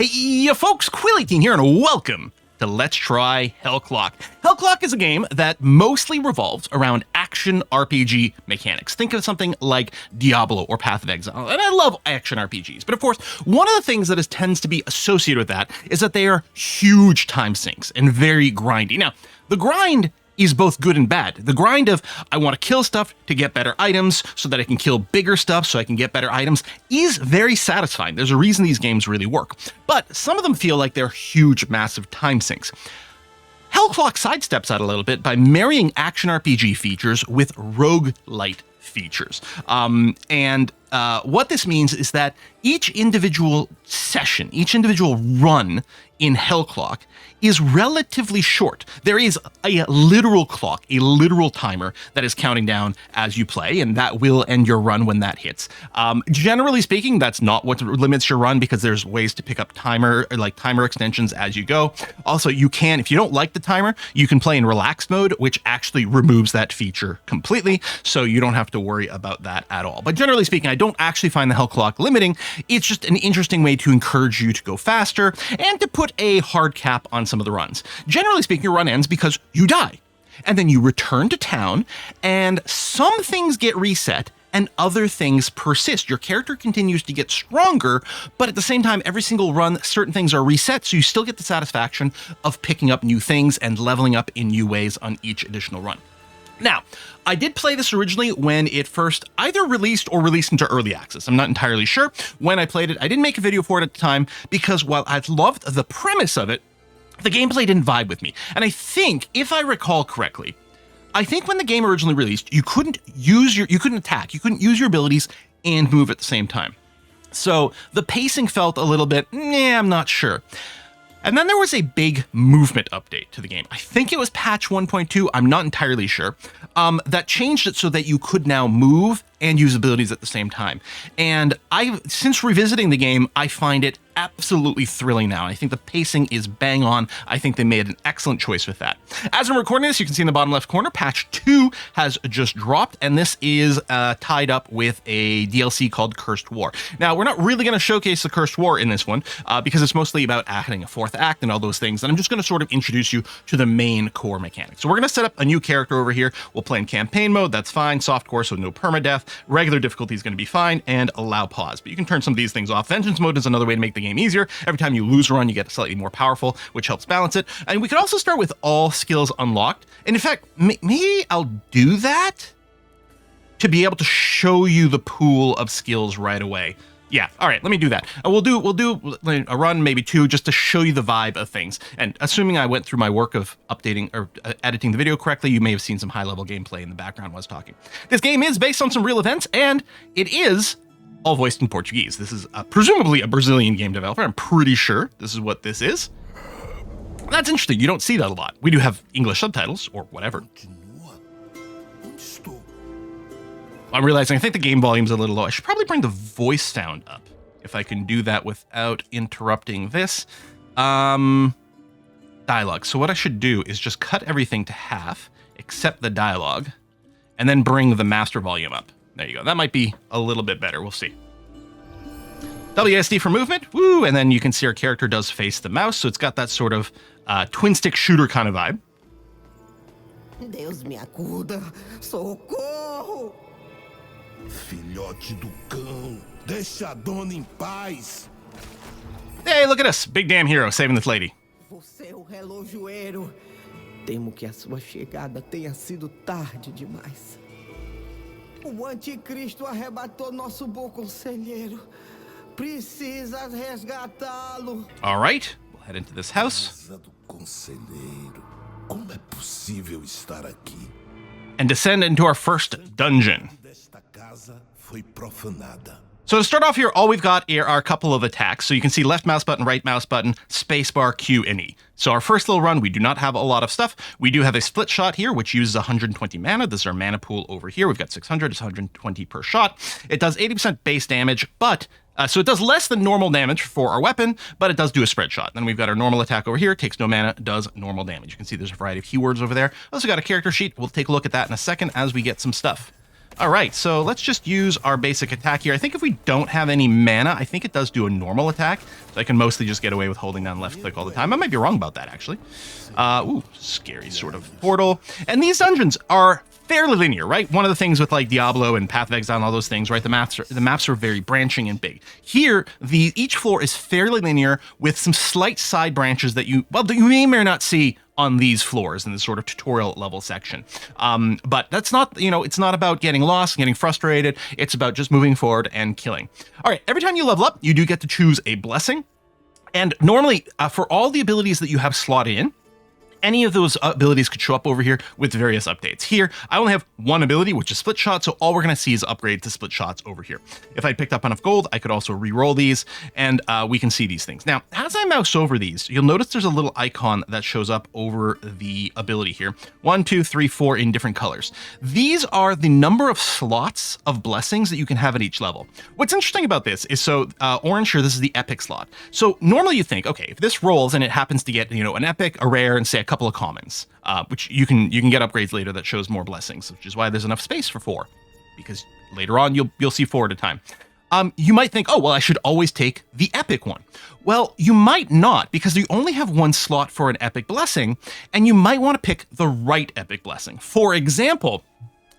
Hey, you folks, Quill18 here, and welcome to Let's Try Hellclock. Hellclock is a game that mostly revolves around action RPG mechanics. Think of something like Diablo or Path of Exile, and I love action RPGs. But of course, one of the things that tends to be associated with that is that they are huge time sinks and very grindy. Now, the grind is both good and bad. The grind of, I want to kill stuff to get better items so that I can kill bigger stuff so I can get better items, is very satisfying. There's a reason these games really work. But some of them feel like they're huge, massive time sinks. Hellclock sidesteps that a little bit by marrying action RPG features with roguelite features. What this means is that each individual session, each individual run in Hellclock is relatively short. There is a literal clock, a literal timer that is counting down as you play, and that will end your run when that hits. Generally speaking, that's not what limits your run, because there's ways to pick up timer extensions as you go. Also, you can, if you don't like the timer, you can play in relaxed mode, which actually removes that feature completely, so you don't have to worry about that at all. But generally speaking, I don't actually find the Hellclock limiting. It's just an interesting way to encourage you to go faster and to put a hard cap on some of the runs. Generally speaking, your run ends because you die, and then you return to town, and some things get reset and other things persist. Your character continues to get stronger, but at the same time, every single run, certain things are reset, so you still get the satisfaction of picking up new things and leveling up in new ways on each additional run. Now, I did play this originally when it first either released or released into early access. I'm not entirely sure when I played it. I didn't make a video for it at the time because while I loved the premise of it, the gameplay didn't vibe with me. And I think, if I recall correctly, I think when the game originally released, you couldn't attack, you couldn't use your abilities and move at the same time. So the pacing felt a little bit, I'm not sure. And then there was a big movement update to the game. I think it was patch 1.2, I'm not entirely sure, that changed it so that you could now move and use abilities at the same time. And since revisiting the game, I find it absolutely thrilling now. I think the pacing is bang on. I think they made an excellent choice with that. As I'm recording this, you can see in the bottom left corner, patch 2 has just dropped, and this is tied up with a DLC called Cursed War. Now, we're not really going to showcase the Cursed War in this one, because it's mostly about adding a fourth act and all those things, and I'm just going to sort of introduce you to the main core mechanics. So we're going to set up a new character over here. We'll play in campaign mode, that's fine, softcore, so no permadeath, regular difficulty is going to be fine, and allow pause. But you can turn some of these things off. Vengeance mode is another way to make the game easier. Every time you lose a run, you get slightly more powerful, which helps balance it. And we could also start with all skills unlocked. And in fact, maybe I'll do that to be able to show you the pool of skills right away. Yeah, all right, let me do that. We'll do a run, maybe two, just to show you the vibe of things. And assuming I went through my work of updating or editing the video correctly, you may have seen some high-level gameplay in the background while I was talking. This game is based on some real events, and it is all voiced in Portuguese. This is presumably a Brazilian game developer. I'm pretty sure this is what this is. That's interesting. You don't see that a lot. We do have English subtitles, or whatever. I'm realizing I think the game volume's a little low. I should probably bring the voice sound up if I can do that without interrupting this. Dialogue. So what I should do is just cut everything to half, except the dialogue, and then bring the master volume up. There you go. That might be a little bit better. We'll see. WSD for movement. Woo! And then you can see our character does face the mouse, so it's got that sort of twin stick shooter kind of vibe. Deus me acuda! Socorro! Filhote do cão, deixa a dona em paz. Hey, look at us. Big damn hero saving this lady. Você é o relojoeiro. Temo que a sua chegada tenha sido tarde demais. O anticristo arrebatou nosso bom conselheiro. Precisa resgatá-lo. All right, we'll head into this house. Casa do conselheiro. Como é possível estar aqui? And descend into our first dungeon. Desta casa foi profanada. So to start off here, all we've got here are a couple of attacks. So you can see left mouse button, right mouse button, spacebar, Q, and E. So our first little run, we do not have a lot of stuff. We do have a split shot here, which uses 120 mana. This is our mana pool over here. We've got 600, it's 120 per shot. It does 80% base damage, but so it does less than normal damage for our weapon, but it does do a spread shot. Then we've got our normal attack over here, takes no mana, does normal damage. You can see there's a variety of keywords over there. Also got a character sheet. We'll take a look at that in a second as we get some stuff. All right, so let's just use our basic attack here. I think if we don't have any mana, I think it does do a normal attack. So I can mostly just get away with holding down left click all the time. I might be wrong about that, actually. Ooh, scary sort of portal. And these dungeons are fairly linear, right? One of the things with like Diablo and Path of Exile and all those things, right? The maps are very branching and big. Here, each floor is fairly linear with some slight side branches that you may or may not see on these floors in this sort of tutorial level section. But that's not, it's not about getting lost, getting frustrated. It's about just moving forward and killing. All right, every time you level up, you do get to choose a blessing. And normally, for all the abilities that you have slotted in, any of those abilities could show up over here with various updates. Here, I only have one ability, which is Split Shot, so all we're going to see is upgrade to Split Shots over here. If I picked up enough gold, I could also re-roll these, and we can see these things. Now, as I mouse over these, you'll notice there's a little icon that shows up over the ability here. 1, 2, 3, 4 in different colors. These are the number of slots of blessings that you can have at each level. What's interesting about this is, so orange here, this is the epic slot. So normally you think, okay, if this rolls and it happens to get, an epic, a rare, and say a couple of commons, which you can get upgrades later that shows more blessings, which is why there's enough space for 4, because later on you'll see 4 at a time. You might think, oh, well, I should always take the epic one. Well, you might not, because you only have one slot for an epic blessing, and you might want to pick the right epic blessing. For example,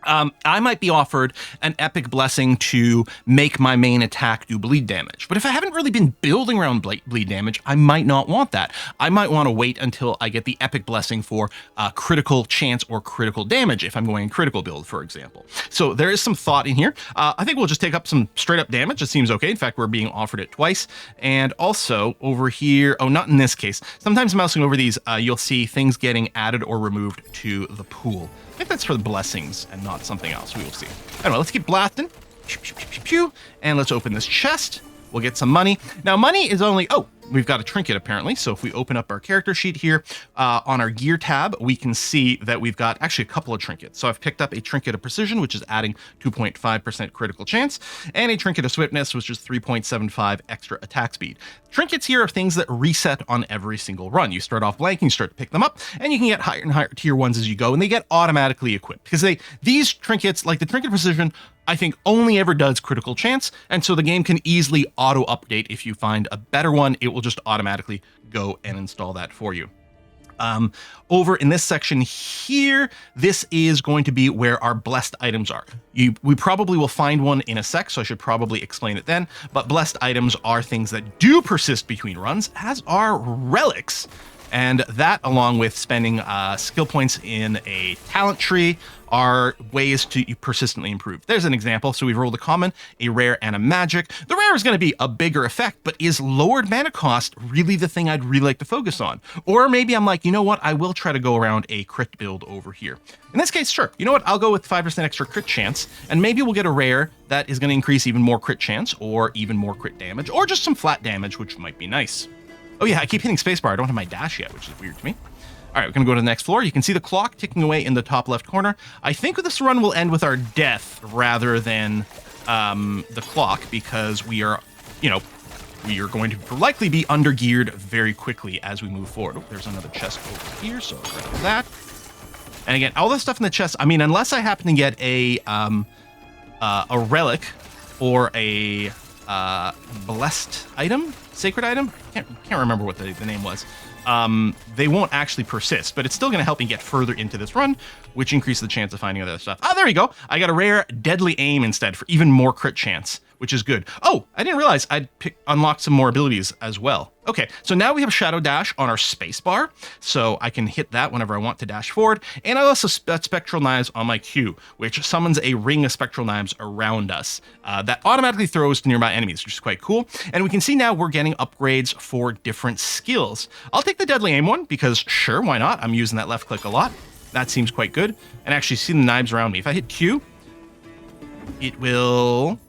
I might be offered an epic blessing to make my main attack do bleed damage. But if I haven't really been building around bleed damage, I might not want that. I might want to wait until I get the epic blessing for critical chance or critical damage if I'm going critical build, for example. So there is some thought in here. I think we'll just take up some straight up damage. It seems okay. In fact, we're being offered it twice. And also over here, oh, not in this case. Sometimes mousing over these, you'll see things getting added or removed to the pool. I think that's for the blessings and not something else. We will see. Anyway, let's keep blasting. Pew, pew, pew, pew, pew. And let's open this chest. We'll get some money. Now, money is only... Oh, we've got a trinket, apparently. So if we open up our character sheet here, on our gear tab, we can see that we've got actually a couple of trinkets. So I've picked up a trinket of precision, which is adding 2.5% critical chance, and a trinket of swiftness, which is 3.75 extra attack speed. Trinkets here are things that reset on every single run. You start off blank, you start to pick them up, and you can get higher and higher tier ones as you go, and they get automatically equipped. Because these trinkets, like the trinket of precision, I think only ever does critical chance, and so the game can easily auto-update. If you find a better one, it will just automatically go and install that for you. Over in this section here, this is going to be where our blessed items are. We probably will find one in a sec, so I should probably explain it then, but blessed items are things that do persist between runs, as are relics. And that, along with spending skill points in a talent tree, are ways to persistently improve. There's an example. So we've rolled a common, a rare, and a magic. The rare is going to be a bigger effect, but is lowered mana cost really the thing I'd really like to focus on? Or maybe I'm like, you know what? I will try to go around a crit build over here. In this case, sure. You know what? I'll go with 5% extra crit chance, and maybe we'll get a rare that is going to increase even more crit chance, or even more crit damage, or just some flat damage, which might be nice. Oh yeah, I keep hitting spacebar. I don't have my dash yet, which is weird to me. All right, we're going to go to the next floor. You can see the clock ticking away in the top left corner. I think this run will end with our death rather than the clock, because we are going to likely be undergeared very quickly as we move forward. Oh, there's another chest over here, so I'll grab that. And again, all this stuff in the chest, I mean, unless I happen to get a relic or a blessed item, sacred item, can't remember what the name was, they won't actually persist, but it's still going to help me get further into this run, which increases the chance of finding other stuff. Ah, there we go. I got a rare deadly aim instead for even more crit chance, which is good. Oh, I didn't realize I'd unlocked some more abilities as well. Okay, so now we have Shadow Dash on our spacebar, so I can hit that whenever I want to dash forward. And I also got Spectral Knives on my Q, which summons a ring of Spectral Knives around us that automatically throws to nearby enemies, which is quite cool. And we can see now we're getting upgrades for different skills. I'll take the Deadly Aim one, because sure, why not? I'm using that left click a lot. That seems quite good. And actually see the knives around me. If I hit Q, it will...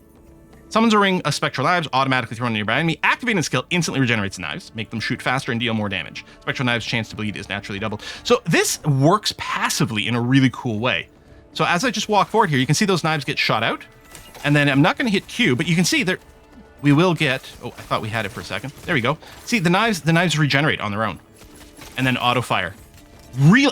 Summons a ring of Spectral Knives, automatically thrown nearby enemy. Activating the skill instantly regenerates knives, make them shoot faster and deal more damage. Spectral Knives' chance to bleed is naturally doubled. So this works passively in a really cool way. So as I just walk forward here, you can see those knives get shot out. And then I'm not going to hit Q, but you can see there we will get... Oh, I thought we had it for a second. There we go. See, the knives regenerate on their own. And then auto fire.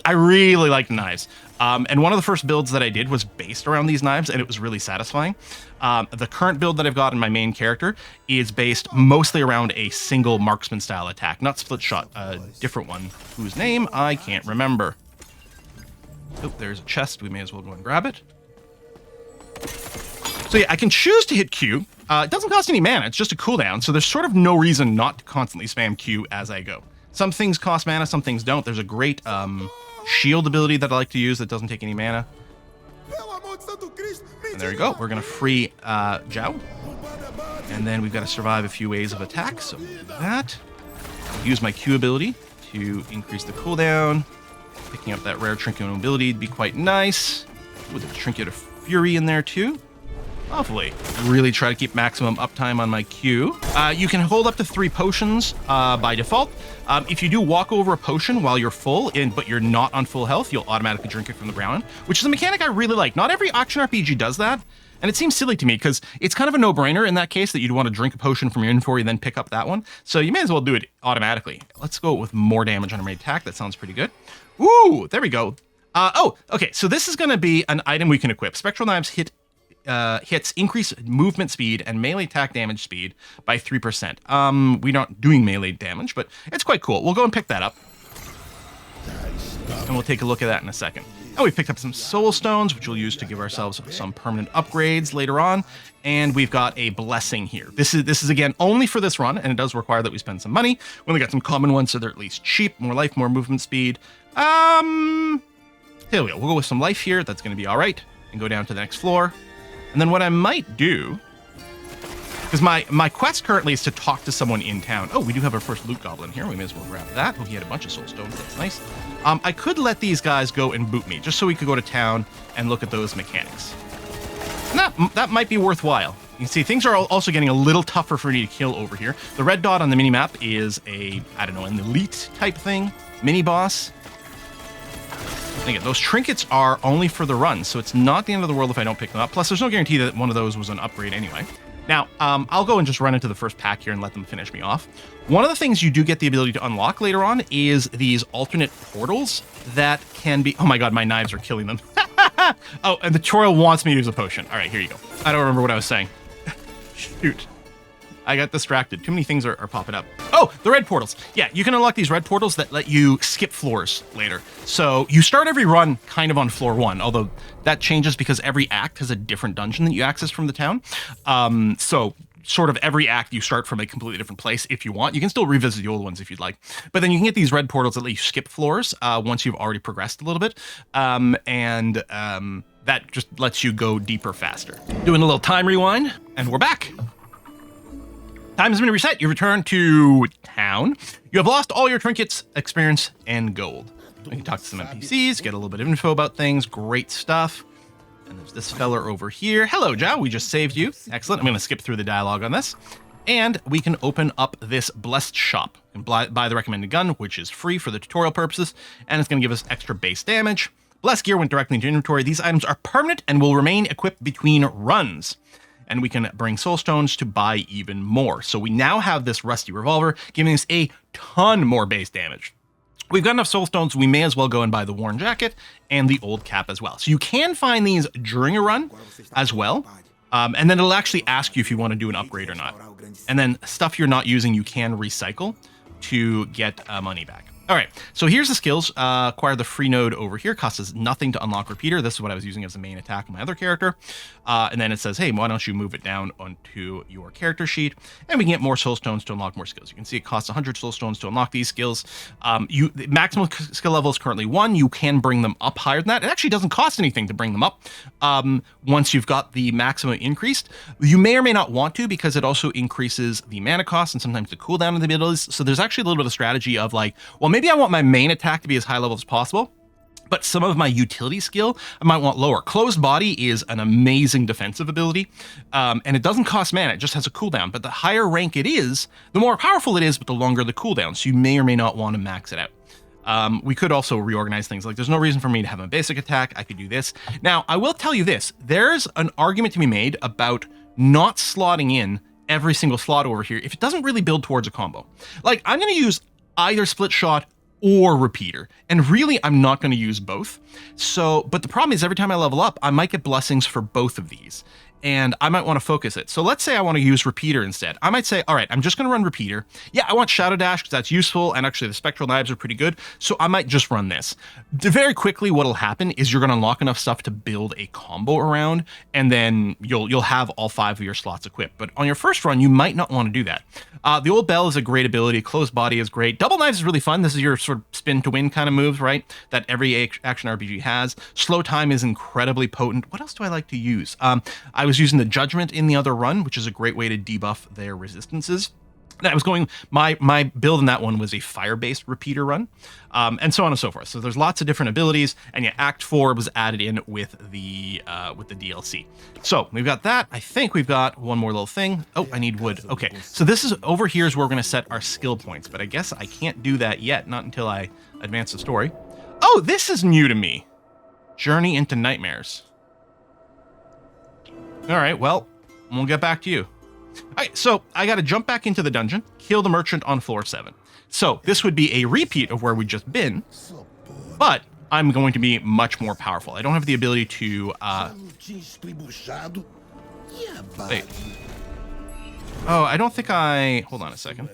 I really like the knives. And one of the first builds that I did was based around these knives, and it was really satisfying. The current build that I've got in my main character is based mostly around a single marksman style attack, not split shot, a different one whose name I can't remember. Oh, there's a chest. We may as well go and grab it. So yeah, I can choose to hit Q. It doesn't cost any mana. It's just a cooldown. So there's sort of no reason not to constantly spam Q as I go. Some things cost mana, some things don't. There's a great shield ability that I like to use that doesn't take any mana. And there you go. We're going to free Zhao. And then we've got to survive a few waves of attack. So we'll do that. I'll use my Q ability to increase the cooldown. Picking up that rare trinket ability would be quite nice. With a trinket of fury in there too. Lovely. Really try to keep maximum uptime on my Q. You can hold up to 3 potions by default. If you do walk over a potion while you're full, but you're not on full health, you'll automatically drink it from the ground, which is a mechanic I really like. Not every action RPG does that, and it seems silly to me because it's kind of a no-brainer in that case that you'd want to drink a potion from your inventory and then pick up that one. So you may as well do it automatically. Let's go with more damage on a main attack. That sounds pretty good. Ooh, there we go. Oh, okay. So this is going to be an item we can equip. Spectral Knives hits increase movement speed and melee attack damage speed by 3%. We're not doing melee damage, but it's quite cool. We'll go and pick that up. And we'll take a look at that in a second. Oh, we picked up some soul stones, which we'll use to give ourselves some permanent upgrades later on. And we've got a blessing here. This is again only for this run, and it does require that we spend some money. We only got some common ones, so they're at least cheap, more life, more movement speed. Here we go. We'll go with some life here. That's going to be all right. And go down to the next floor. And then what I might do, because my quest currently is to talk to someone in town. Oh, we do have our first loot goblin here. We may as well grab that. Oh, he had a bunch of soul stones. That's nice. I could let these guys go and boot me, just so we could go to town and look at those mechanics. And that might be worthwhile. You can see things are also getting a little tougher for me to kill over here. The red dot on the minimap is I don't know, an elite type thing, mini boss. And again, those trinkets are only for the run, so it's not the end of the world if I don't pick them up. Plus, there's no guarantee that one of those was an upgrade anyway. Now, I'll go and just run into the first pack here and let them finish me off. One of the things you do get the ability to unlock later on is these alternate portals that can be... Oh my god, my knives are killing them. Oh, and the tutorial wants me to use a potion. All right, here you go. I don't remember what I was saying. Shoot. I got distracted. Too many things are popping up. Oh, the red portals. Yeah, you can unlock these red portals that let you skip floors later. So you start every run kind of on floor 1, although that changes because every act has a different dungeon that you access from the town. So sort of every act you start from a completely different place if you want. You can still revisit the old ones if you'd like. But then you can get these red portals that let you skip floors once you've already progressed a little bit. That just lets you go deeper faster. Doing a little time rewind, and we're back. Time has been reset. You return to town. You have lost all your trinkets, experience, and gold. You can talk to some NPCs, get a little bit of info about things. Great stuff. And there's this fella over here. Hello, Zhao. We just saved you. Excellent. I'm going to skip through the dialogue on this. And we can open up this blessed shop and buy the recommended gun, which is free for the tutorial purposes. And it's going to give us extra base damage. Blessed gear went directly into inventory. These items are permanent and will remain equipped between runs. And we can bring soul stones to buy even more. So we now have this rusty revolver, giving us a ton more base damage. We've got enough soul stones, we may as well go and buy the worn jacket and the old cap as well. So you can find these during a run as well. And then it'll actually ask you if you want to do an upgrade or not. And then stuff you're not using, you can recycle to get money back. All right, so here's the skills. Acquire the free node over here. Costs us nothing to unlock repeater. This is what I was using as the main attack on my other character. And then it says, hey, why don't you move it down onto your character sheet? And we can get more soul stones to unlock more skills. You can see it costs 100 soul stones to unlock these skills. The maximum skill level is currently 1. You can bring them up higher than that. It actually doesn't cost anything to bring them up once you've got the maximum increased. You may or may not want to because it also increases the mana cost and sometimes the cooldown of the abilities. So there's actually a little bit of strategy of like, well, maybe I want my main attack to be as high level as possible, but some of my utility skill I might want lower. Closed Body is an amazing defensive ability, and it doesn't cost mana, it just has a cooldown. But the higher rank it is, the more powerful it is, but the longer the cooldown, so you may or may not want to max it out. We could also reorganize things. Like, there's no reason for me to have a basic attack. I could do this. Now, I will tell you this. There's an argument to be made about not slotting in every single slot over here if it doesn't really build towards a combo. Like, I'm going to use either split shot or repeater. And really, I'm not going to use both. So, but the problem is every time I level up, I might get blessings for both of these. And I might want to focus it. So let's say I want to use repeater instead. I might say, all right, I'm just going to run repeater. Yeah, I want shadow dash because that's useful. And actually the spectral knives are pretty good. So I might just run this. Very quickly, what'll happen is you're going to unlock enough stuff to build a combo around, and then you'll have all 5 of your slots equipped. But on your first run, you might not want to do that. The old bell is a great ability. Closed body is great. Double knives is really fun. This is your sort of spin to win kind of moves, right? That every action RPG has. Slow time is incredibly potent. What else do I like to use? I was using the Judgment in the other run, which is a great way to debuff their resistances. And I was going, my build in that one was a fire-based repeater run, and so on and so forth. So there's lots of different abilities, and yeah, Act 4 was added in with the DLC. So we've got that. I think we've got one more little thing. Oh, I need wood. Okay, so this is over here is where we're going to set our skill points, but I guess I can't do that yet, not until I advance the story. Oh, this is new to me. Journey into Nightmares. All right, well, we'll get back to you. All right, so I got to jump back into the dungeon, kill the merchant on floor 7. So this would be a repeat of where we've just been, but I'm going to be much more powerful. I don't have the ability to... Wait. Oh, I don't think I... Hold on a second.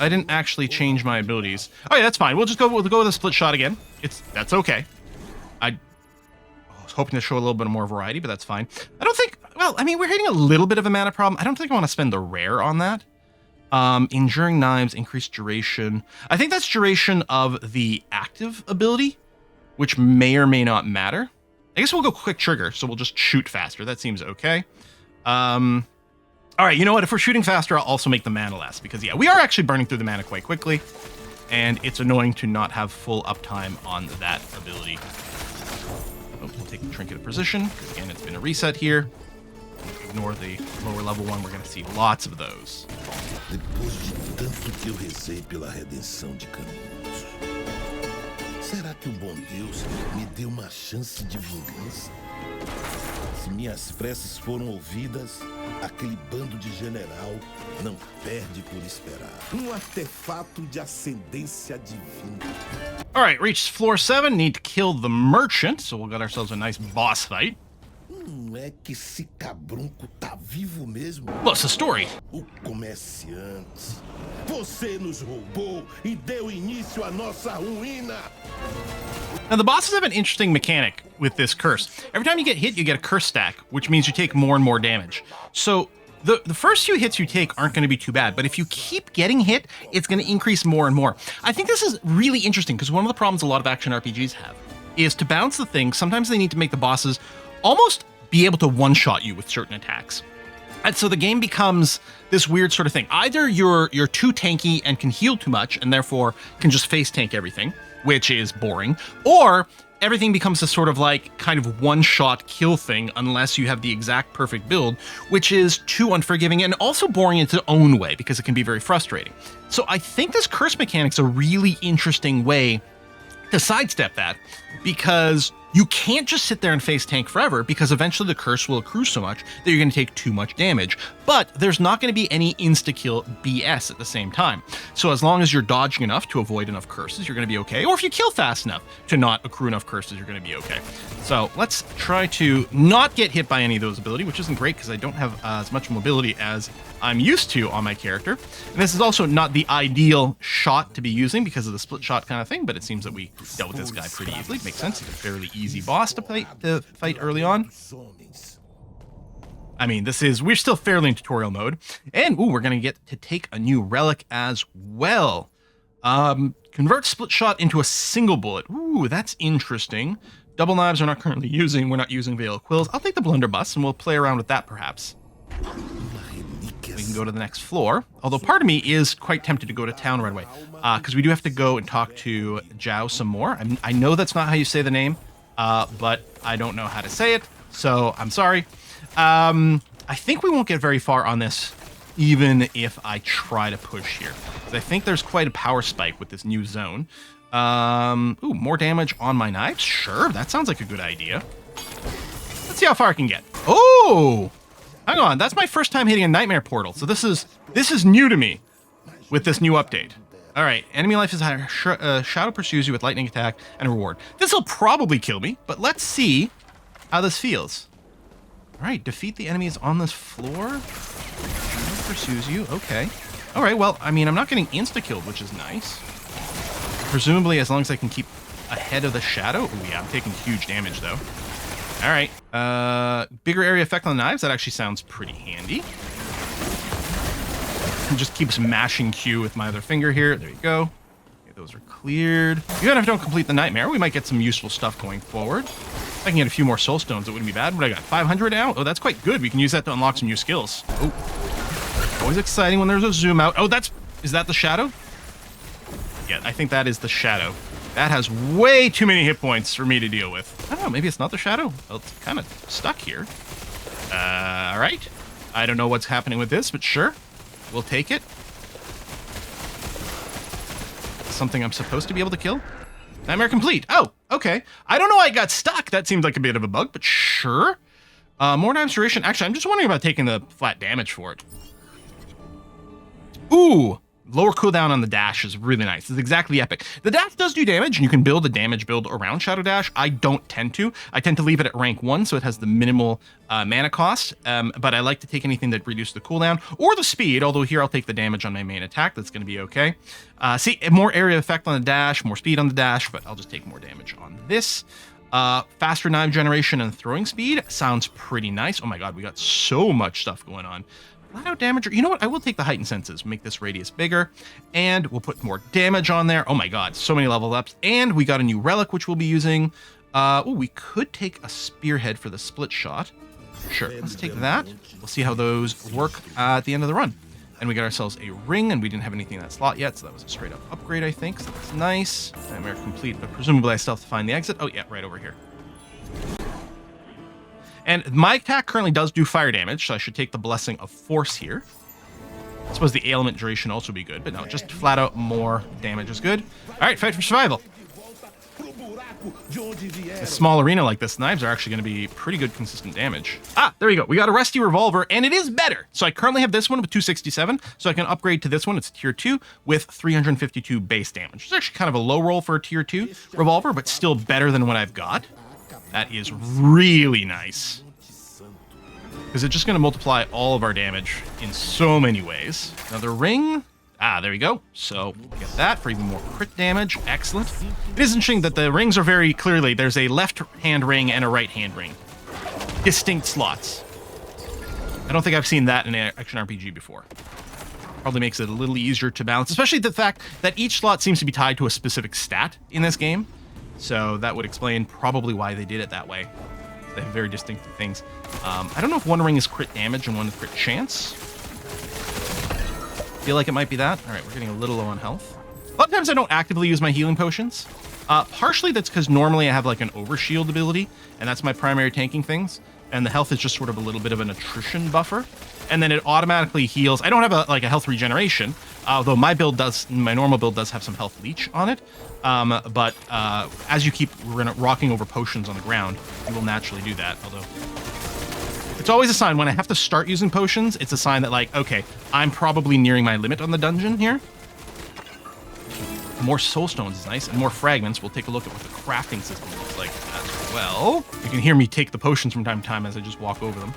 I didn't actually change my abilities. All right, that's fine. We'll go with a split shot again. That's okay. I was hoping to show a little bit more variety, but that's fine. I don't think... Well, I mean, we're hitting a little bit of a mana problem. I don't think I want to spend the rare on that. Enduring Knives, increased duration. I think that's duration of the active ability, which may or may not matter. I guess we'll go quick trigger, so we'll just shoot faster. That seems okay. All right, you know what? If we're shooting faster, I'll also make the mana less, because, yeah, we are actually burning through the mana quite quickly, and it's annoying to not have full uptime on that ability. Oh, we'll take the Trinket of Precision, because, again, it's been a reset here. Ignore the lower level one, we're going to see lots of those. Depois de tanto que eu rezei pela redenção de caminhos, será que o bom Deus me deu uma chance de vingança? Se minhas preces foram ouvidas, aquele bando de general não perde por esperar. Artefato de ascendência divina. All right, reached floor 7, need to kill the merchant, so we'll get ourselves a nice boss fight. É que esse cabrunco tá vivo mesmo? What's the story? O comerciante. Você nos roubou e deu início à nossa ruína. Now, the bosses have an interesting mechanic with this curse. Every time you get hit, you get a curse stack, which means you take more and more damage. So the first few hits you take aren't going to be too bad, but if you keep getting hit, it's going to increase more and more. I think this is really interesting because one of the problems a lot of action RPGs have is to balance the thing. Sometimes they need to make the bosses almost be able to one-shot you with certain attacks. And so the game becomes this weird sort of thing. Either you're too tanky and can heal too much and therefore can just face tank everything, which is boring, or everything becomes a sort of like kind of one-shot kill thing unless you have the exact perfect build, which is too unforgiving and also boring in its own way because it can be very frustrating. So I think this curse mechanic's a really interesting way to sidestep that, because you can't just sit there and face tank forever, because eventually the curse will accrue so much that you're going to take too much damage. But there's not going to be any insta-kill BS at the same time. So as long as you're dodging enough to avoid enough curses, you're going to be okay. Or if you kill fast enough to not accrue enough curses, you're going to be okay. So let's try to not get hit by any of those abilities, which isn't great because I don't have as much mobility as I'm used to on my character. And this is also not the ideal shot to be using because of the split shot kind of thing, but it seems that we dealt with this guy pretty easily. It makes sense. He's a fairly easy boss to fight early on. I mean, we're still fairly in tutorial mode. And, we're going to get to take a new relic as well. Convert split shot into a single bullet. Ooh, that's interesting. Double knives we're not currently using. We're not using Veil of Quills. I'll take the blunderbuss and we'll play around with that perhaps. We can go to the next floor. Although part of me is quite tempted to go to town right away. Because we do have to go and talk to Zhao some more. I know that's not how you say the name. But I don't know how to say it, so I'm sorry. I think we won't get very far on this, even if I try to push here. Because I think there's quite a power spike with this new zone. More damage on my knives? Sure, that sounds like a good idea. Let's see how far I can get. Oh! Hang on, that's my first time hitting a nightmare portal, so this is new to me with this new update. All right, enemy life is higher. Shadow pursues you with lightning attack and reward. This will probably kill me, but let's see how this feels. All right, defeat the enemies on this floor. Shadow pursues you. Okay. All right, well, I mean, I'm not getting insta-killed, which is nice. Presumably, as long as I can keep ahead of the shadow. Ooh, yeah, I'm taking huge damage, though. All right. Bigger area effect on the knives. That actually sounds pretty handy. And just keep smashing Q with my other finger here. There you go. Okay, those are cleared. Even if I don't complete the nightmare, we might get some useful stuff going forward. If I can get a few more soul stones, it wouldn't be bad. What I got? 500 now? Oh, that's quite good. We can use that to unlock some new skills. Oh. Always exciting when there's a zoom out. Oh, is that the shadow? Yeah, I think that is the shadow. That has way too many hit points for me to deal with. I don't know, maybe it's not the shadow. Well, it's kind of stuck here. All right. I don't know what's happening with this, but sure. We'll take it. Something I'm supposed to be able to kill? Nightmare complete. Oh, okay. I don't know why I got stuck. That seems like a bit of a bug, but sure. More knives duration. Actually, I'm just wondering about taking the flat damage for it. Ooh. Lower cooldown on the dash is really nice. It's exactly epic. The dash does do damage, and you can build a damage build around Shadow Dash. I don't tend to. I tend to leave it at rank 1, so it has the minimal mana cost. But I like to take anything that reduces the cooldown or the speed, although here I'll take the damage on my main attack. That's going to be okay. See, more area effect on the dash, more speed on the dash, but I'll just take more damage on this. Faster knife generation and throwing speed sounds pretty nice. Oh my god, we got so much stuff going on. Flat out damager. You know what? I will take the heightened senses, make this radius bigger, and we'll put more damage on there. Oh my god, so many level ups. And we got a new relic, which we'll be using. Oh, we could take a spearhead for the split shot. Sure, let's take that. We'll see how those work at the end of the run. And we got ourselves a ring, and we didn't have anything in that slot yet, so that was a straight up upgrade, I think. So that's nice. Nightmare complete, but presumably I still have to find the exit. Oh yeah, right over here. And my attack currently does do fire damage, so I should take the Blessing of Force here. I suppose the ailment duration also be good, but no, just flat out more damage is good. All right, fight for survival. A small arena like this, knives are actually going to be pretty good consistent damage. Ah, there we go. We got a rusty revolver, and it is better. So I currently have this one with 267, so I can upgrade to this one. It's tier 2 with 352 base damage. It's actually kind of a low roll for a tier 2 revolver, but still better than what I've got. That is really nice. Because it's just going to multiply all of our damage in so many ways. Another ring. Ah, there we go. So we'll get that for even more crit damage. Excellent. It is interesting that the rings are very clearly, there's a left hand ring and a right hand ring. Distinct slots. I don't think I've seen that in an action RPG before. Probably makes it a little easier to balance, especially the fact that each slot seems to be tied to a specific stat in this game. So that would explain probably why they did it that way. They have very distinctive things. I don't know if one ring is crit damage and one is crit chance. Feel like it might be that. All right, we're getting a little low on health. A lot of times I don't actively use my healing potions. Partially that's because normally I have like an overshield ability, and that's my primary tanking things. And the health is just sort of a little bit of an attrition buffer. And then it automatically heals. I don't have a health regeneration, although my normal build does have some health leech on it. But as you keep rocking over potions on the ground, you will naturally do that. Although it's always a sign when I have to start using potions, it's a sign that like, okay, I'm probably nearing my limit on the dungeon here. More soul stones is nice, and more fragments. We'll take a look at what the crafting system looks like as well. You can hear me take the potions from time to time as I just walk over them.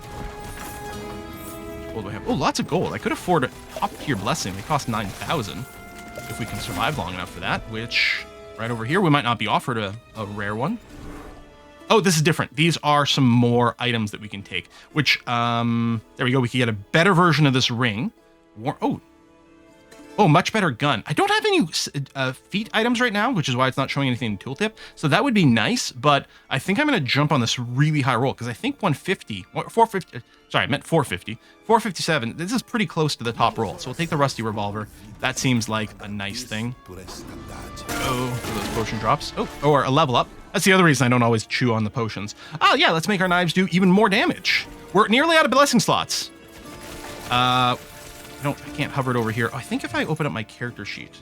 What do I have? Oh, lots of gold. I could afford a top-tier blessing. They cost 9,000 if we can survive long enough for that, which right over here, we might not be offered a rare one. Oh, this is different. These are some more items that we can take, which, there we go. We can get a better version of this ring. Oh, much better gun. I don't have any feat items right now, which is why it's not showing anything in the tooltip. So that would be nice, but I think I'm going to jump on this really high roll because I think 450, sorry, I meant 450. 457, this is pretty close to the top roll. So we'll take the rusty revolver. That seems like a nice thing. Oh, those potion drops. Oh, or a level up. That's the other reason I don't always chew on the potions. Oh, yeah, let's make our knives do even more damage. We're nearly out of blessing slots. I can't hover it over here. I think if I open up my character sheet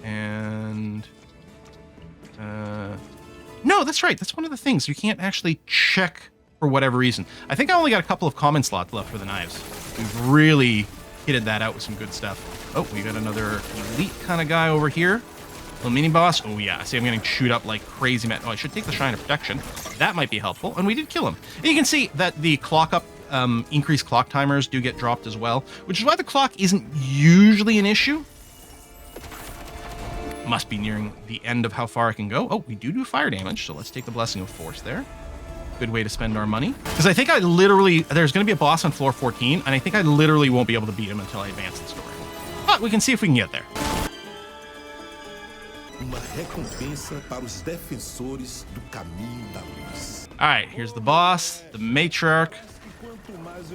and no, that's right. That's one of the things you can't actually check for whatever reason. I think I only got a couple of common slots left for the knives. We've really kitted that out with some good stuff. Oh, we got another elite kind of guy over here. Little mini boss. Oh yeah, see I'm getting chewed up like crazy, man. Oh, I should take the Shrine of Protection. That might be helpful. And we did kill him. And you can see that the clock up, increased clock timers do get dropped as well, which is why the clock isn't usually an issue. Must be nearing the end of how far I can go. Oh, we do fire damage, so let's take the Blessing of Force there. Good way to spend our money. Because I think I literally, there's going to be a boss on floor 14, and I think I literally won't be able to beat him until I advance the story. But we can see if we can get there. Uma recompensa para os defensores do caminho da luz. All right, here's the boss, the matriarch.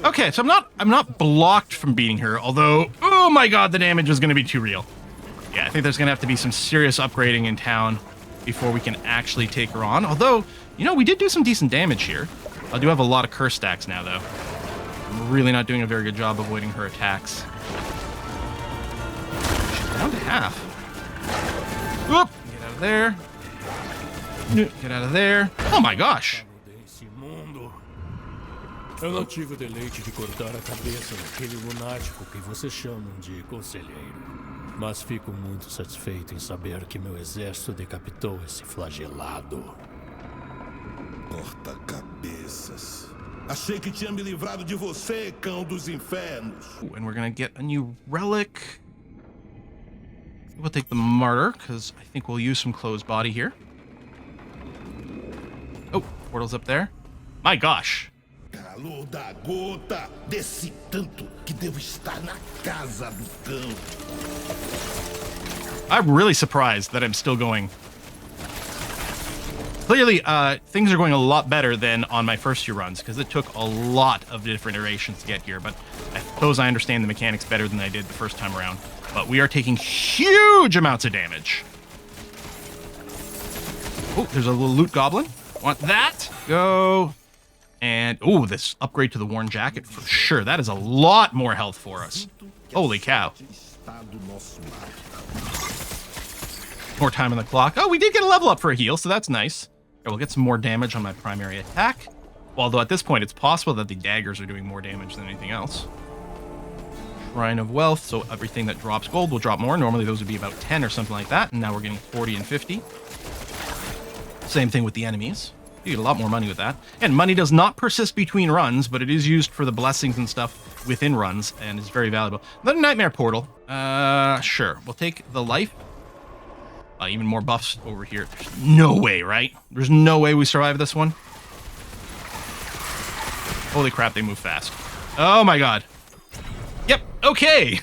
Okay, so I'm not blocked from beating her, although, oh my god, the damage is going to be too real. Yeah, I think there's going to have to be some serious upgrading in town before we can actually take her on. Although, you know, we did do some decent damage here. I do have a lot of curse stacks now, though. I'm really not doing a very good job avoiding her attacks. She's down to half. Whoop! Get out of there. Get out of there. Oh my gosh! Eu não tive o deleite de cortar a cabeça daquele lunático que vocês chamam de conselheiro. Mas fico muito satisfeito em saber que meu exército decapitou esse flagelado. Corta-cabeças. Achei que tinha me livrado de você, cão dos infernos. Ooh, and we're gonna get a new relic. We'll take the martyr, because I think we'll use some closed body here. Oh, portal's up there. My gosh. Calor da gota, desci tanto que devo estar na casa do cão. I'm really surprised that I'm still going. Clearly, things are going a lot better than on my first few runs, because it took a lot of different iterations to get here, but I suppose I understand the mechanics better than I did the first time around. But we are taking huge amounts of damage. Oh, there's a little loot goblin. Want that? Go. And, oh, this upgrade to the worn jacket for sure. That is a lot more health for us. Holy cow. More time on the clock. Oh, we did get a level up for a heal, so that's nice. Okay, we'll get some more damage on my primary attack. Although at this point, it's possible that the daggers are doing more damage than anything else. Shrine of Wealth, so everything that drops gold will drop more. Normally those would be about 10 or something like that, and now we're getting 40 and 50. Same thing with the enemies. You get a lot more money with that. And money does not persist between runs, but it is used for the blessings and stuff within runs, and is very valuable. Another Nightmare Portal. Sure. We'll take the life. Even more buffs over here. There's no way, right? There's no way we survive this one. Holy crap, they move fast. Oh my god. Yep, okay.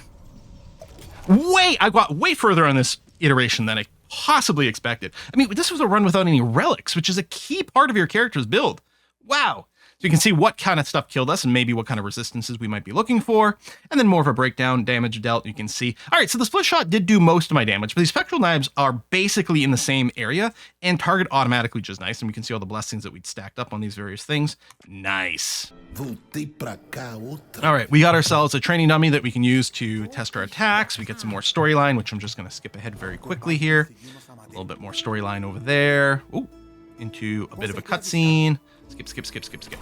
I got way further on this iteration than I possibly expected. I mean, this was a run without any relics, which is a key part of your character's build. Wow. So you can see what kind of stuff killed us and maybe what kind of resistances we might be looking for. And then more of a breakdown, damage dealt, you can see. All right, so the split shot did do most of my damage, but these spectral knives are basically in the same area and target automatically, which is nice. And we can see all the blessings that we'd stacked up on these various things. Nice. All right, we got ourselves a training dummy that we can use to test our attacks. We get some more storyline, which I'm just going to skip ahead very quickly here. A little bit more storyline over there. Ooh, into a bit of a cutscene. Skip.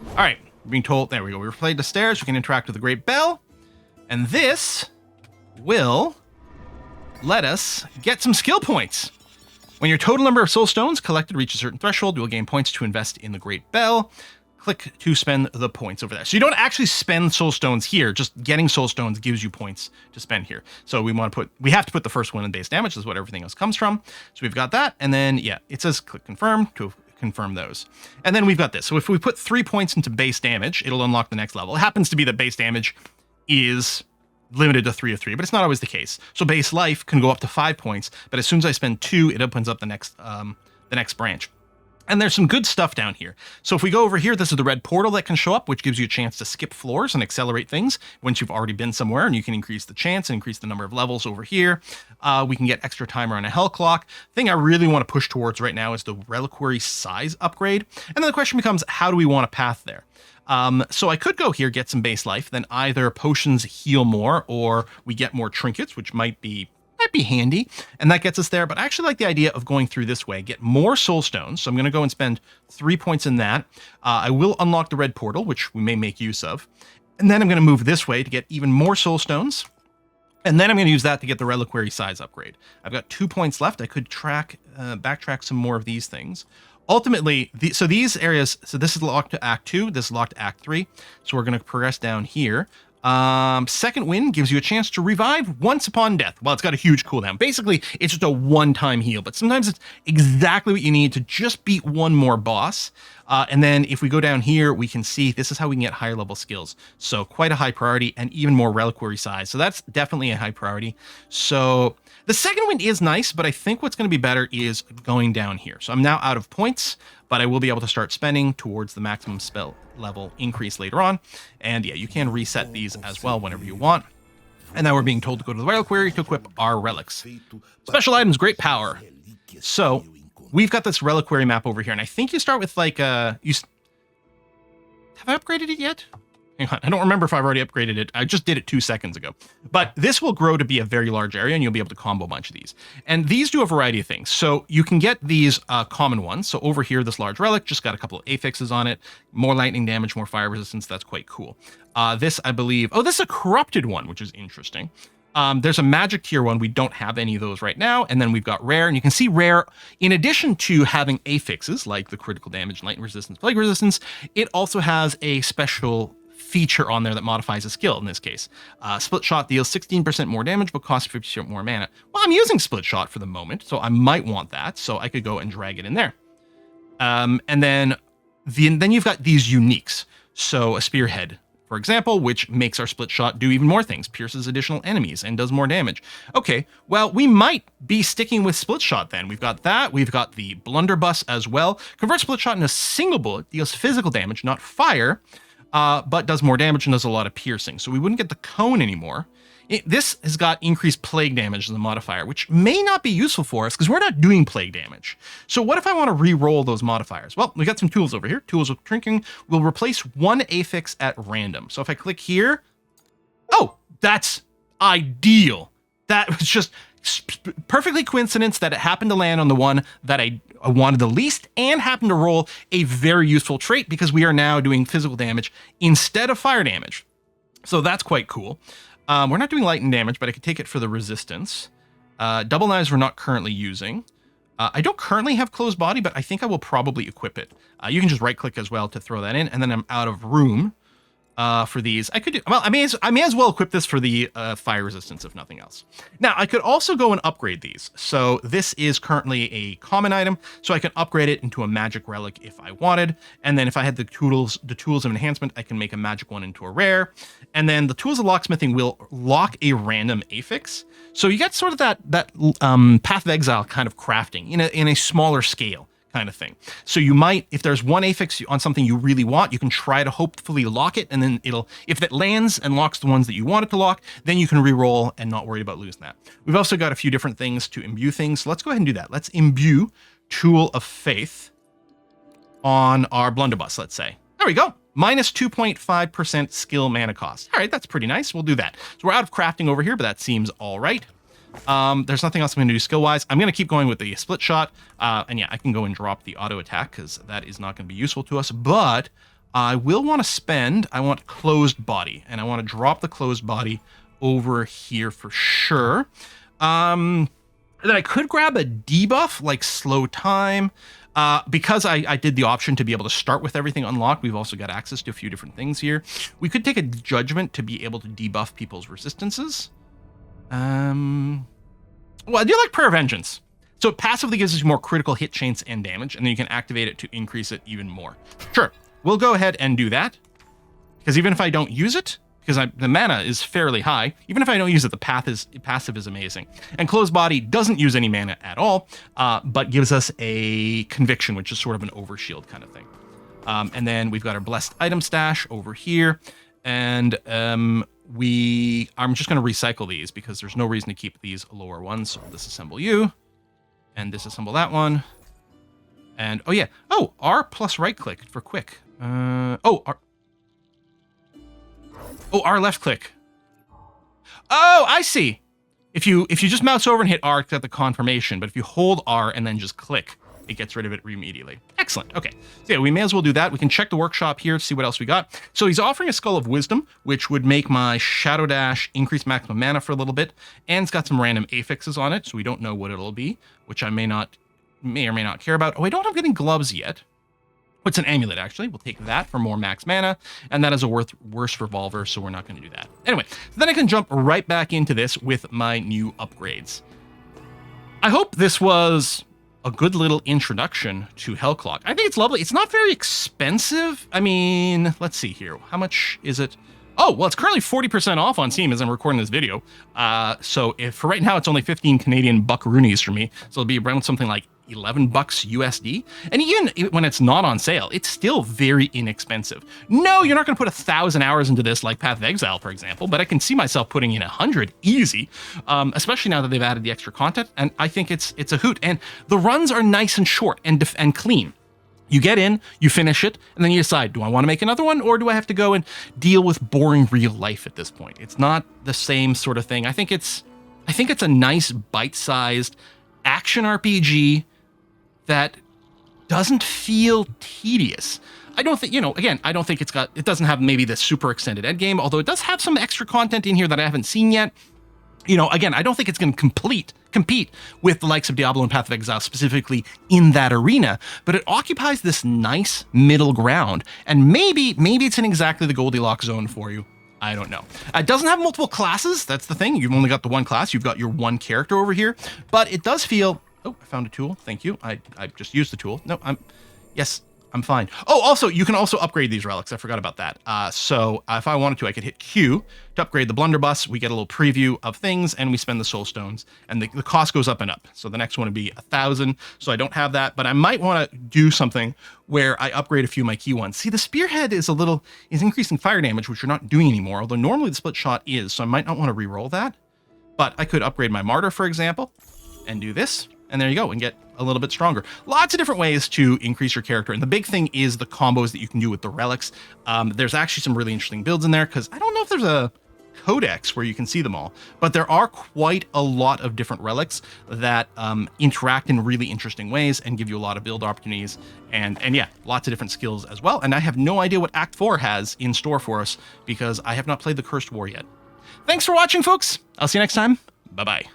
All right, we're being told, there we go. We replayed the stairs. We can interact with the Great Bell. And this will let us get some skill points. When your total number of soul stones collected reaches a certain threshold, you will gain points to invest in the Great Bell. Click to spend the points over there. So you don't actually spend soul stones here. Just getting soul stones gives you points to spend here. So we have to put the first one in base damage. This is what everything else comes from. So we've got that. And then, yeah, it says click confirm to confirm those. And then we've got this. So if we put 3 points into base damage, it'll unlock the next level. It happens to be that base damage is limited to 3 of 3, but it's not always the case. So base life can go up to 5 points, but as soon as I spend 2, it opens up the next branch. And there's some good stuff down here. So if we go over here, this is the red portal that can show up, which gives you a chance to skip floors and accelerate things once you've already been somewhere, and you can increase the chance and increase the number of levels over here. We can get extra timer on a Hellclock. Thing I really want to push towards right now is the Reliquary size upgrade. And then the question becomes, how do we want a path there? So I could go here, get some base life, then either potions heal more, or we get more trinkets, which might be handy, and that gets us there. But I actually like the idea of going through this way, get more soul stones. So I'm going to go and spend 3 points in that. I will unlock the red portal, which we may make use of. And then I'm going to move this way to get even more soul stones. And then I'm going to use that to get the reliquary size upgrade. I've got 2 points left. I could backtrack some more of these things. Ultimately, so these areas, so this is locked to Act 2, this is locked to Act 3. So we're going to progress down here. Second Wind gives you a chance to revive once upon death. Well, it's got a huge cooldown. Basically, it's just a one-time heal, but sometimes it's exactly what you need to just beat one more boss. And then if we go down here, we can see this is how we can get higher level skills. So quite a high priority and even more reliquary size. So that's definitely a high priority. So the Second Wind is nice, but I think what's going to be better is going down here. So I'm now out of points, but I will be able to start spending towards the maximum spell level increase later on. And yeah, you can reset these as well whenever you want. And now we're being told to go to the Reliquary to equip our relics. Special items, great power. So we've got this Reliquary map over here, and I think you start with like have I upgraded it yet? Hang on, I don't remember if I've already upgraded it. I just did it 2 seconds ago. But this will grow to be a very large area, and you'll be able to combo a bunch of these. And these do a variety of things. So you can get these common ones. So over here, this large relic just got a couple of affixes on it. More lightning damage, more fire resistance. That's quite cool. This, I believe... Oh, this is a corrupted one, which is interesting. There's a magic tier one. We don't have any of those right now. And then we've got rare. And you can see rare, in addition to having affixes, like the critical damage, lightning resistance, plague resistance, it also has a special feature on there that modifies a skill in this case. Split Shot deals 16% more damage, but costs 50% more mana. Well, I'm using Split Shot for the moment, so I might want that. So I could go and drag it in there. And then you've got these uniques. So a Spearhead, for example, which makes our Split Shot do even more things, pierces additional enemies and does more damage. Okay, well, we might be sticking with Split Shot then. We've got that. We've got the Blunderbuss as well. Convert Split Shot into a single bullet, deals physical damage, not fire, but does more damage and does a lot of piercing. So we wouldn't get the cone anymore. This has got increased plague damage as a modifier, which may not be useful for us because we're not doing plague damage. So what if I want to re-roll those modifiers? Well, we got some tools over here. Tools of Drinking will replace one affix at random. So if I click here, oh, that's ideal. That was just perfectly coincidence that it happened to land on the one that I wanted the least and happened to roll a very useful trait because we are now doing physical damage instead of fire damage. So that's quite cool. We're not doing lightning damage, but I could take it for the resistance. Double knives we're not currently using. I don't currently have closed body, but I think I will probably equip it. You can just right click as well to throw that in, and then I'm out of room for these. I could do, well, I may as well equip this for the fire resistance, if nothing else. Now, I could also go and upgrade these. So this is currently a common item, so I can upgrade it into a magic relic if I wanted. And then if I had the tools of enhancement, I can make a magic one into a rare. And then the tools of locksmithing will lock a random affix. So you get sort of that Path of Exile kind of crafting in a smaller scale kind of thing. So you might, if there's one affix on something you really want, you can try to hopefully lock it, and then if it lands and locks the ones that you want it to lock, then you can re-roll and not worry about losing that. We've also got a few different things to imbue things, so let's go ahead and do that. Let's imbue Tool of Faith on our Blunderbuss, let's say. There we go. Minus 2.5% skill mana cost. All right, that's pretty nice. We'll do that. So we're out of crafting over here, but that seems all right. There's nothing else I'm going to do skill-wise. I'm going to keep going with the Split Shot. And yeah, I can go and drop the auto attack because that is not going to be useful to us. But I will want to spend, I want closed body. And I want to drop the closed body over here for sure. Then I could grab a debuff like slow time. Because I did the option to be able to start with everything unlocked, we've also got access to a few different things here. We could take a judgment to be able to debuff people's resistances. Well, I do like Prayer of Vengeance. So it passively gives us more critical hit chance and damage, and then you can activate it to increase it even more. Sure, we'll go ahead and do that. Because even if I don't use it, because the mana is fairly high, even if I don't use it, the passive is amazing. And Closed Body doesn't use any mana at all, but gives us a Conviction, which is sort of an overshield kind of thing. And then we've got our Blessed Item Stash over here, and I'm just going to recycle these because there's no reason to keep these lower ones. So disassemble you, and disassemble that one. And oh yeah, R plus right click for quick. R left click. Oh, I see. If you just mouse over and hit R, it's got the confirmation. But if you hold R and then just click, it gets rid of it immediately. Excellent. Okay. So yeah, we may as well do that. We can check the workshop here to see what else we got. So he's offering a Skull of Wisdom, which would make my Shadow Dash increase maximum mana for a little bit. And it's got some random affixes on it, so we don't know what it'll be, which I may or may not care about. Oh, I don't have getting gloves yet. What's an amulet, actually? We'll take that for more max mana, and that is a worse revolver, so we're not going to do that. Anyway, so then I can jump right back into this with my new upgrades. I hope this was a good little introduction to Hellclock. I think it's lovely. It's not very expensive. I mean, let's see here. How much is it? Oh, well, it's currently 40% off on Steam as I'm recording this video. So if for right now, it's only 15 Canadian buckaroonies for me. So it'll be around something like 11 bucks USD. And even when it's not on sale, it's still very inexpensive. No, you're not going to put 1,000 hours into this like Path of Exile, for example, but I can see myself putting in 100 easy, especially now that they've added the extra content. And I think it's a hoot. And the runs are nice and short and clean. You get in, you finish it, and then you decide, do I want to make another one, or do I have to go and deal with boring real life at this point? It's not the same sort of thing. I think it's a nice bite-sized action RPG that doesn't feel tedious. I don't think, again, I don't think it doesn't have maybe the super extended end game, although it does have some extra content in here that I haven't seen yet. Again, I don't think it's going to compete with the likes of Diablo and Path of Exile, specifically in that arena, but it occupies this nice middle ground, and maybe it's in exactly the Goldilocks zone for you. I don't know. It doesn't have multiple classes. That's the thing. You've only got the one class. You've got your one character over here, but it does feel... Oh, I found a tool. Thank you. I just used the tool. No, yes, I'm fine. Oh, also, you can also upgrade these relics. I forgot about that. So if I wanted to, I could hit Q to upgrade the blunderbuss. We get a little preview of things, and we spend the soul stones, and the cost goes up and up. So the next one would be 1,000. So I don't have that, but I might want to do something where I upgrade a few of my key ones. See, the spearhead is increasing fire damage, which you're not doing anymore, although normally the split shot is, so I might not want to re-roll that. But I could upgrade my martyr, for example, and do this. And there you go, and get a little bit stronger. Lots of different ways to increase your character. And the big thing is the combos that you can do with the relics. There's actually some really interesting builds in there, because I don't know if there's a codex where you can see them all, but there are quite a lot of different relics that interact in really interesting ways and give you a lot of build opportunities. And yeah, lots of different skills as well. And I have no idea what Act 4 has in store for us, because I have not played the Cursed War yet. Thanks for watching, folks. I'll see you next time. Bye-bye.